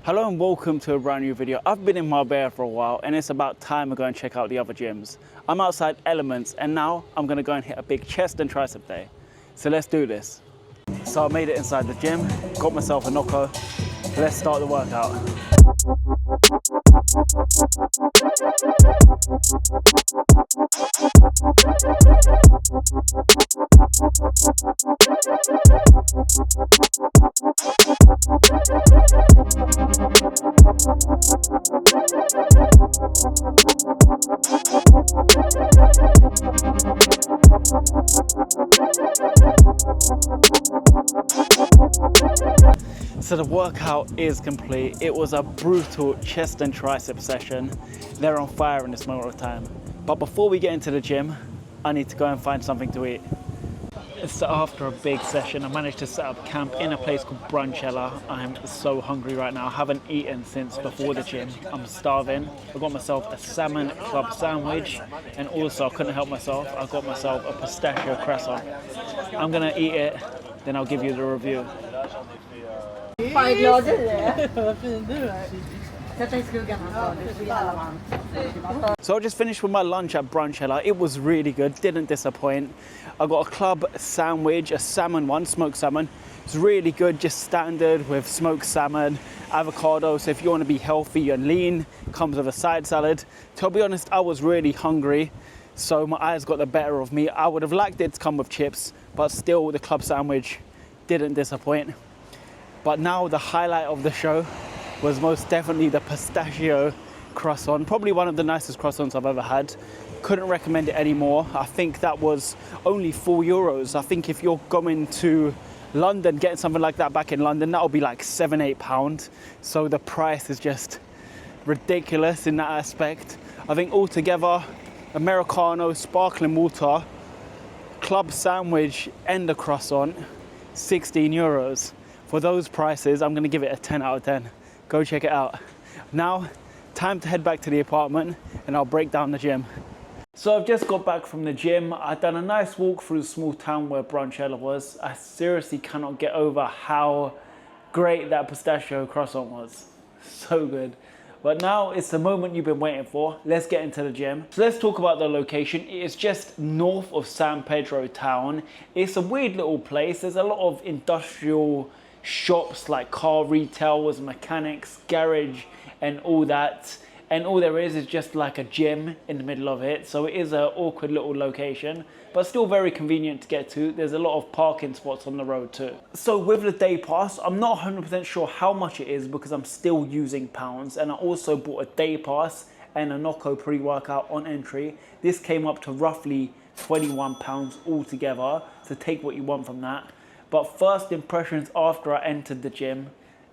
Hello and welcome to a brand new video. I've been in Marbella for a while and it's about time to go and check out the other gyms. I'm outside Elements and now I'm gonna go and hit a big chest and tricep day. So let's do this. So I made it inside the gym, got myself a knocko. Let's start the workout. So the workout is complete. It was a brutal chest and tricep session. They're on fire in this moment of time. But before we get into the gym, I need to go and find something to eat. So after a big session, I managed to set up camp in a place called Marbella. I'm so hungry right now. I haven't eaten since before the gym. I'm starving. I got myself a salmon club sandwich and also I couldn't help myself. I got myself a pistachio croissant. I'm gonna eat it, then I'll give you the review. So I just finished with my lunch at Marbella. It was really good, didn't disappoint. I got a club sandwich, a salmon one, smoked salmon. It's really good, just standard with smoked salmon, avocado. So if you want to be healthy and lean, comes with a side salad. To be honest, I was really hungry, so my eyes got the better of me. I would have liked it to come with chips, but still the club sandwich didn't disappoint. But now the highlight of the show was most definitely the pistachio croissant. Probably one of the nicest croissants I've ever had. Couldn't recommend it anymore. I think that was only €4. I think if you're going to London, getting something like that back in London, that'll be like £7, £8. So the price is just ridiculous in that aspect. I think altogether, Americano, sparkling water, club sandwich and a croissant, €16. For those prices, I'm gonna give it a 10 out of 10. Go check it out. Now, time to head back to the apartment and I'll break down the gym. So I've just got back from the gym. I've done a nice walk through the small town where Marbella was. I seriously cannot get over how great that pistachio croissant was. So good. But now it's the moment you've been waiting for. Let's get into the gym. So let's talk about the location. It is just north of San Pedro town. It's a weird little place. There's a lot of industrial shops like car retailers, mechanics, garage and all that. And all there is just like a gym in the middle of it. So it is an awkward little location, but still very convenient to get to. There's a lot of parking spots on the road too. So with the day pass, I'm not 100% sure how much it is because I'm still using pounds. And I also bought a day pass and a knocko pre-workout on entry. This came up to roughly £21 altogether. So take what you want from that. But first impressions after I entered the gym,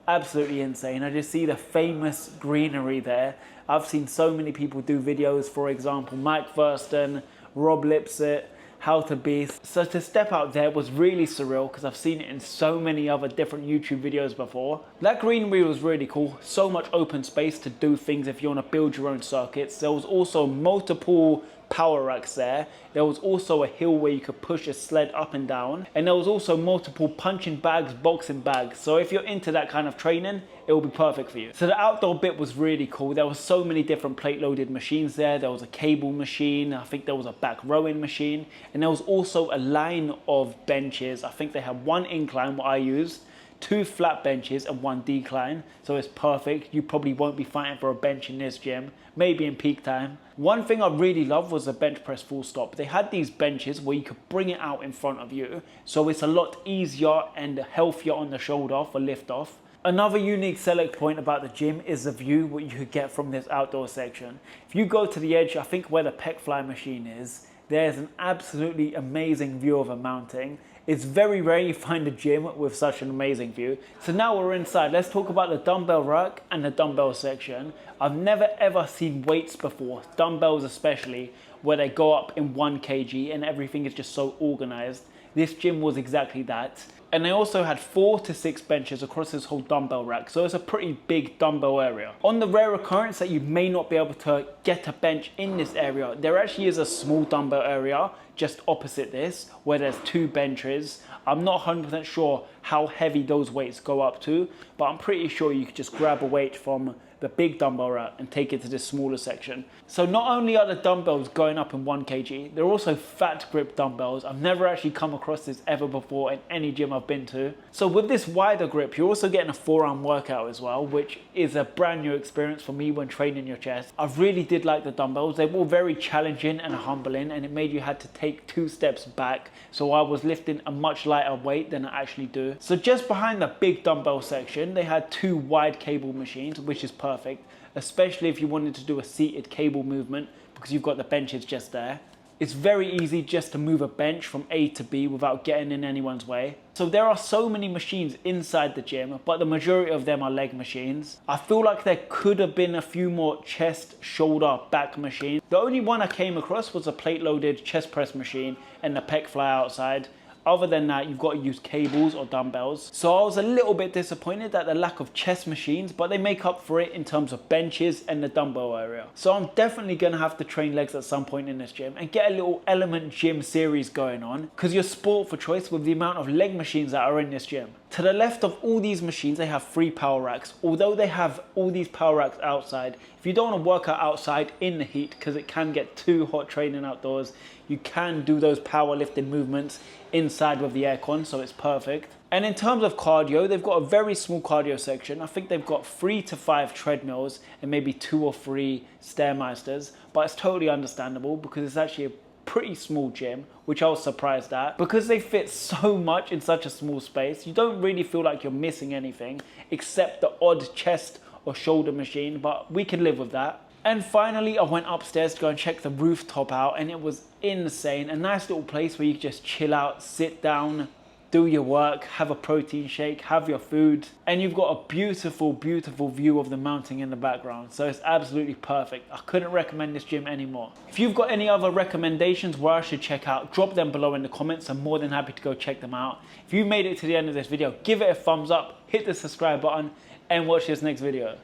absolutely insane. I just see the famous greenery there. I've seen so many people do videos, for example, Mike Thurston, Rob Lipsett, How to Beast. So to step out there was really surreal because I've seen it in so many other different YouTube videos before. That greenery was really cool. So much open space to do things if you want to build your own circuits. There was also multiple power racks there. There was also a hill where you could push a sled up and down. And there was also multiple punching bags, boxing bags. So if you're into that kind of training, it will be perfect for you. So the outdoor bit was really cool. There was so many different plate loaded machines there. There was a cable machine. I think there was a back rowing machine. And there was also a line of benches. I think they had one incline, what I used, 2 flat benches and 1 decline. So it's perfect. You probably won't be fighting for a bench in this gym, maybe in peak time. One thing I really loved was the bench press full stop. They had these benches where you could bring it out in front of you. So it's a lot easier and healthier on the shoulder for lift off. Another unique select point about the gym is the view what you could get from this outdoor section. If you go to the edge, I think where the pec fly machine is, there's an absolutely amazing view of a mountain. It's very rare you find a gym with such an amazing view. So now we're inside. Let's talk about the dumbbell rack and the dumbbell section. I've never ever seen weights before, dumbbells especially, where they go up in 1 kg and everything is just so organized. This gym was exactly that. And they also had 4 to 6 benches across this whole dumbbell rack. So it's a pretty big dumbbell area. On the rare occurrence that you may not be able to get a bench in this area, there actually is a small dumbbell area just opposite this, where there's 2 benches. I'm not 100% sure how heavy those weights go up to, but I'm pretty sure you could just grab a weight from the big dumbbell rack and take it to this smaller section. So not only are the dumbbells going up in 1 kg, they're also fat grip dumbbells. I've never actually come across this ever before in any gym I've been to. So with this wider grip, you're also getting a forearm workout as well, which is a brand new experience for me when training your chest. I really did like the dumbbells. They were very challenging and humbling, and it made you had to take 2 steps back. So I was lifting a much lighter weight than I actually do. So just behind the big dumbbell section, they had 2 wide cable machines, which is perfect, especially if you wanted to do a seated cable movement, because you've got the benches just there. It's very easy just to move a bench from A to B without getting in anyone's way. So there are so many machines inside the gym, but the majority of them are leg machines. I feel like there could have been a few more chest, shoulder, back machines. The only one I came across was a plate loaded chest press machine and the pec fly outside. Other than that, you've got to use cables or dumbbells. So I was a little bit disappointed at the lack of chest machines, but they make up for it in terms of benches and the dumbbell area. So I'm definitely going to have to train legs at some point in this gym and get a little Element Gym series going on, because you're spoiled for choice with the amount of leg machines that are in this gym. To the left of all these machines, they have 3 power racks. Although they have all these power racks outside, if you don't want to work out outside in the heat, because it can get too hot training outdoors, you can do those powerlifting movements inside with the aircon, so it's perfect. And in terms of cardio, they've got a very small cardio section. I think they've got 3 to 5 treadmills and maybe 2 or 3 Stairmasters, but it's totally understandable because it's actually a pretty small gym, which I was surprised at. Because they fit so much in such a small space, you don't really feel like you're missing anything except the odd chest or shoulder machine, but we can live with that. And finally, I went upstairs to go and check the rooftop out, and it was insane. A nice little place where you can just chill out, sit down, do your work, have a protein shake, have your food, and you've got a beautiful, beautiful view of the mountain in the background. So it's absolutely perfect. I couldn't recommend this gym anymore. If you've got any other recommendations where I should check out, drop them below in the comments. I'm more than happy to go check them out. If you made it to the end of this video, give it a thumbs up, hit the subscribe button, and watch this next video.